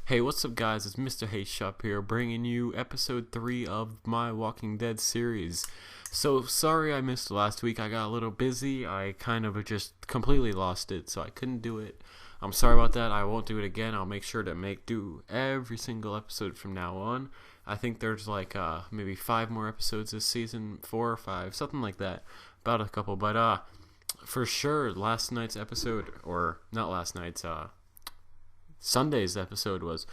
Hey, what's up, guys? It's Mr. Hey Shop here, bringing you episode 3 of my Walking Dead series. So, sorry I missed last week. I got a little busy. I kind of just completely lost it, so I couldn't do it. I'm sorry about that. I won't do it again. I'll make sure to do every single episode from now on. I think there's like maybe 5 more episodes this season, 4 or 5, something like that. About a couple, but for sure, last night's episode, or not last night's, Sunday's episode was,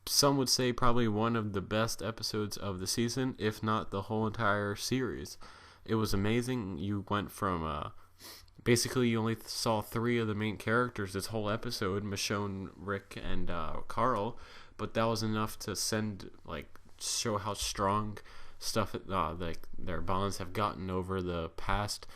some would say, probably one of the best episodes of the season, if not the whole entire series. It was amazing. You went from, basically you only saw 3 of the main characters this whole episode, Michonne, Rick, and Carl, but that was enough to show how strong stuff, their bonds have gotten over the past.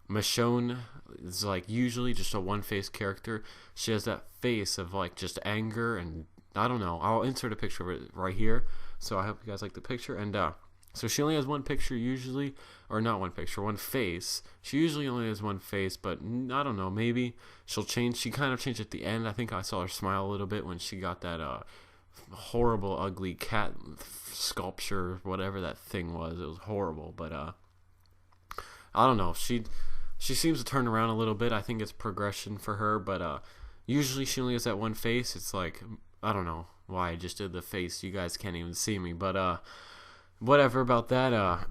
Michonne is usually just a one-faced character. She has that face of just anger, and I don't know. I'll insert a picture of it right here, so I hope you guys like the picture. And so she only has one picture usually, or not one picture, one face. She usually only has one face, but I don't know. Maybe she'll change. She kind of changed at the end. I think I saw her smile a little bit when she got that horrible, ugly cat sculpture, whatever that thing was. It was horrible, but I don't know. She seems to turn around a little bit. I think it's progression for her, but usually she only has that one face. It's I don't know why I just did the face. You guys can't even see me, but whatever about that.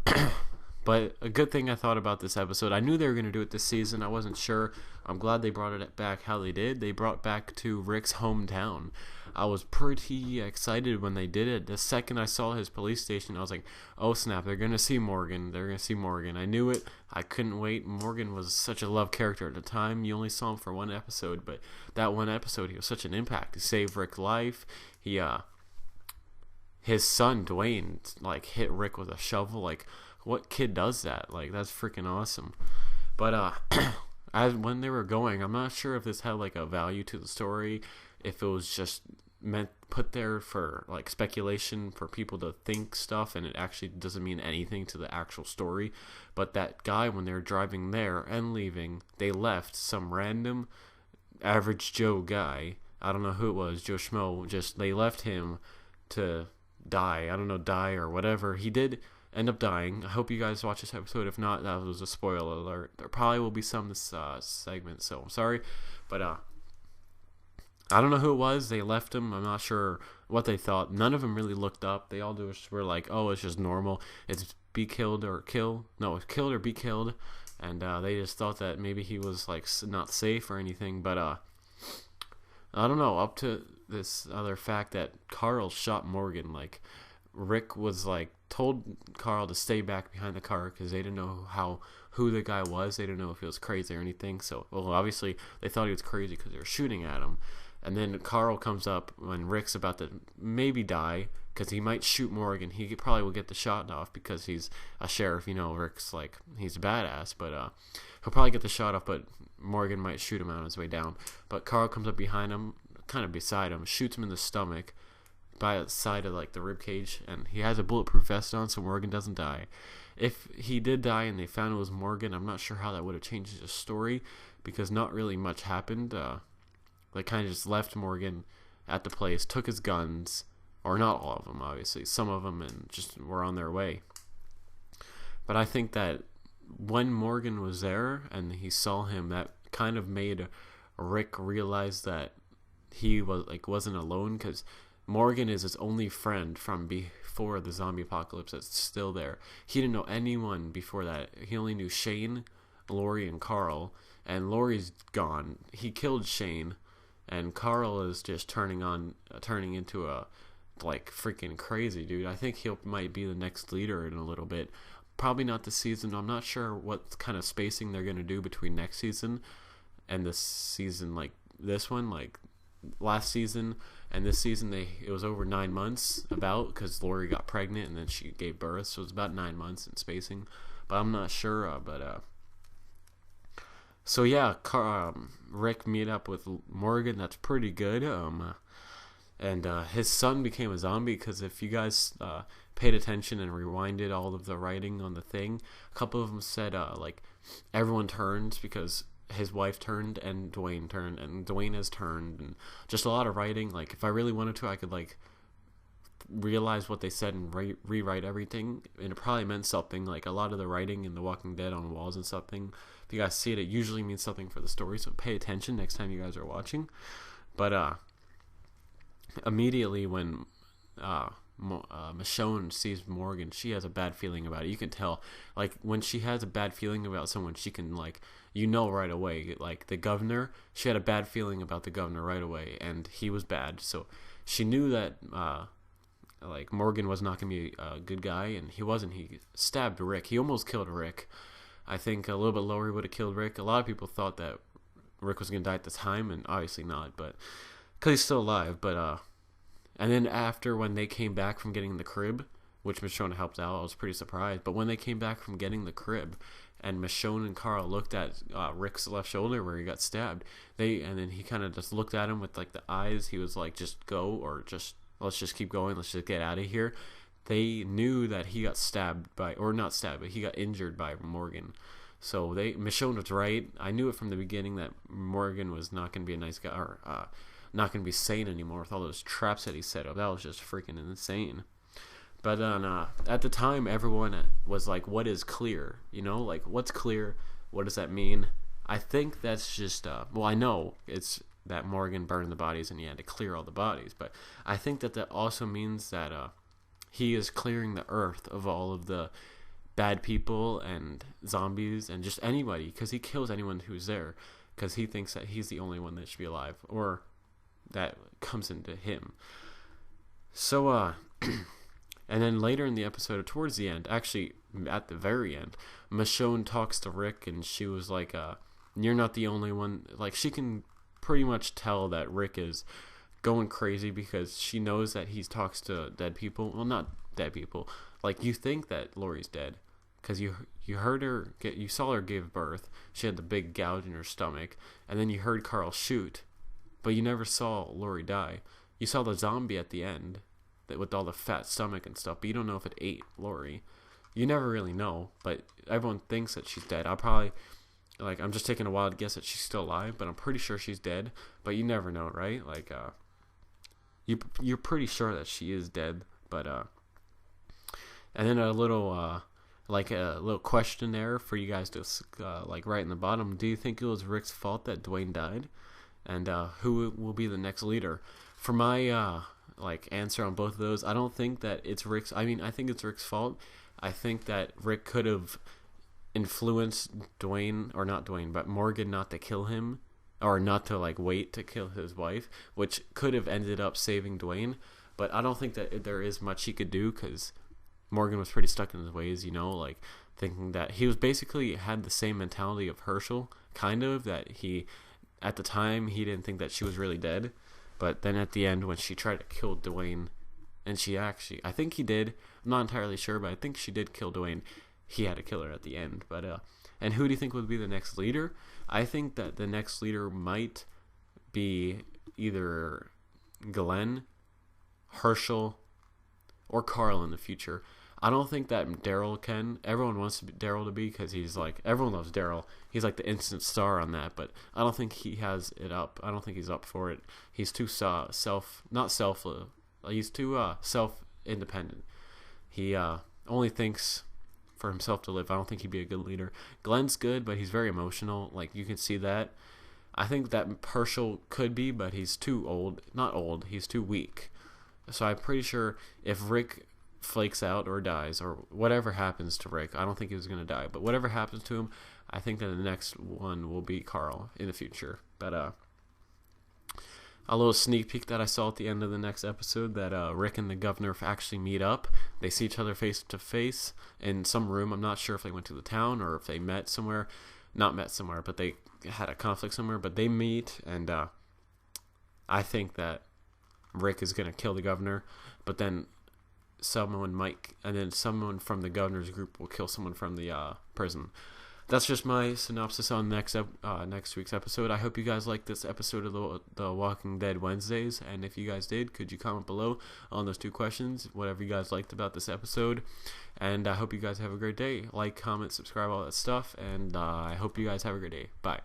But a good thing I thought about this episode, I knew they were going to do it this season. I wasn't sure. I'm glad they brought it back how they did. They brought back to Rick's hometown. I was pretty excited when they did it. The second I saw his police station, I was like, oh snap, they're going to see Morgan. They're going to see Morgan. I knew it. I couldn't wait. Morgan was such a loved character at the time. You only saw him for one episode, but that one episode, he was such an impact. He saved Rick's life. His son, Dwayne, hit Rick with a shovel. What kid does that? That's freaking awesome. But when they were going, I'm not sure if this had a value to the story, if it was just put there for speculation for people to think stuff, and it actually doesn't mean anything to the actual story. But that guy, when they were driving there and leaving, they left some random average Joe guy. I don't know who it was, Joe Schmo. They left him to die. I don't know, die or whatever. He did end up dying. I hope you guys watch this episode. If not, that was a spoiler alert. There probably will be some this segment, so I'm sorry. But I don't know who it was. They left him. I'm not sure what they thought. None of them really looked up. They all were like, oh, it's just normal. It's be killed or kill. No, it's killed or be killed. And they just thought that maybe he was not safe or anything. But I don't know. Up to this other fact that Carl shot Morgan. Rick was told Carl to stay back behind the car because they didn't know who the guy was. They didn't know if he was crazy or anything. So, well, obviously they thought he was crazy because they were shooting at him. And then Carl comes up when Rick's about to maybe die because he might shoot Morgan. He probably will get the shot off because he's a sheriff. Rick's he's a badass, but he'll probably get the shot off. But Morgan might shoot him on his way down. But Carl comes up behind him, kind of beside him, shoots him in the stomach, by the side of the rib cage, and he has a bulletproof vest on, so Morgan doesn't die. If he did die and they found it was Morgan, I'm not sure how that would have changed the story, because not really much happened. They kind of just left Morgan at the place, took his guns, or not all of them, obviously, some of them, and just were on their way. But I think that when Morgan was there and he saw him, that kind of made Rick realize that he wasn't alone, because Morgan is his only friend from before the zombie apocalypse that's still there. He didn't know anyone before that. He only knew Shane, Lori, and Carl. And Lori's gone. He killed Shane, and Carl is just turning into a freaking crazy dude. I think he might be the next leader in a little bit. Probably not this season. I'm not sure what kind of spacing they're gonna do between next season and this season, this one, last season and this season. It was over 9 months, because Lori got pregnant and then she gave birth, so it was about 9 months in spacing, but I'm not sure. So yeah, Rick meet up with Morgan. That's pretty good. And his son became a zombie, because if you guys paid attention and rewinded all of the writing on the thing, a couple of them said everyone turns because his wife turned and Dwayne turned and Dwayne has turned, and just a lot of writing. Like if I really wanted to, I could like realize what they said and rewrite everything, and it probably meant something. Like a lot of the writing in The Walking Dead on walls and something, if you guys see it, it usually means something for the story, so pay attention next time you guys are watching. But immediately when Michonne sees Morgan, she has a bad feeling about it. You can tell, like when she has a bad feeling about someone, she can like, you know, right away. Like the governor, she had a bad feeling about the governor right away, and he was bad, so she knew that like Morgan was not gonna be a good guy, and he wasn't. He stabbed Rick. He almost killed Rick. I think a little bit lower he would have killed Rick. A lot of people thought that Rick was gonna die at the time, and obviously not, but because he's still alive. But and then after, when they came back from getting the crib, which Michonne helped out, I was pretty surprised. But when they came back from getting the crib, and Michonne and Carl looked at Rick's left shoulder where he got stabbed, and then he kind of just looked at him with like the eyes. He was like, "Just go," or "Just let's just keep going. Let's just get out of here." They knew that he got stabbed by, or not stabbed, but he got injured by Morgan. So Michonne was right. I knew it from the beginning that Morgan was not going to be a nice guy, or not going to be sane anymore with all those traps that he set up. That was just freaking insane. But then at the time, everyone was like, what is clear? You know, like, what's clear? What does that mean? I think that's just, well, I know it's that Morgan burned the bodies and he had to clear all the bodies. But I think that also means that he is clearing the earth of all of the bad people and zombies and just anybody, because he kills anyone who's there, because he thinks that he's the only one that should be alive, or that comes into him. So, and then later in the episode, towards the end, actually at the very end, Michonne talks to Rick, and she was like, you're not the only one. Like, she can pretty much tell that Rick is going crazy, because she knows that he talks to dead people. Well, not dead people. Like, you think that Lori's dead, because you heard her you saw her give birth. She had the big gouge in her stomach, and then you heard Carl shoot, but you never saw Lori die. You saw the zombie at the end, with all the fat stomach and stuff, but you don't know if it ate Lori. You never really know, but everyone thinks that she's dead. I'm just taking a wild guess that she's still alive, but I'm pretty sure she's dead. But you never know, right? Like, you're pretty sure that she is dead, but and then a little question there for you guys to write in the bottom. Do you think it was Rick's fault that Dwayne died? And who will be the next leader? For my answer on both of those, I don't think that it's Rick's. I mean, I think it's Rick's fault. I think that Rick could have influenced Dwayne, or not Dwayne, but Morgan, not to kill him, or not to wait to kill his wife, which could have ended up saving Dwayne. But I don't think that there is much he could do, because Morgan was pretty stuck in his ways, thinking that he was basically had the same mentality of Herschel, kind of, that he, at the time, he didn't think that she was really dead. But then at the end, when she tried to kill Dwayne, and she actually, I think he did, I'm not entirely sure, but I think she did kill Dwayne, he had to kill her at the end. But and who do you think would be the next leader? I think that the next leader might be either Glenn, Herschel, or Carl in the future. I don't think that Daryl can. Everyone wants Daryl to be, because he's everyone loves Daryl. He's like the instant star on that, but I don't think he has it up. I don't think he's up for it. He's too he's too self-independent. He only thinks for himself to live. I don't think he'd be a good leader. Glenn's good, but he's very emotional. You can see that. I think that Herschel could be, but he's too old. Not old, he's too weak. So I'm pretty sure if Rick flakes out or dies, or whatever happens to Rick, I don't think he was going to die, but whatever happens to him, I think that the next one will be Carl in the future. But a little sneak peek that I saw at the end of the next episode, that Rick and the governor actually meet up. They see each other face to face in some room. I'm not sure if they went to the town or if they met somewhere. Not met somewhere, but they had a conflict somewhere. But they meet, and I think that Rick is going to kill the governor, but then someone from the governor's group will kill someone from the prison. That's just my synopsis on next week's episode. I hope you guys liked this episode of the Walking Dead Wednesdays, and if you guys did, could you comment below on those two questions, whatever you guys liked about this episode. And I hope you guys have a great day. Like, comment, subscribe, all that stuff, and I hope you guys have a great day. Bye.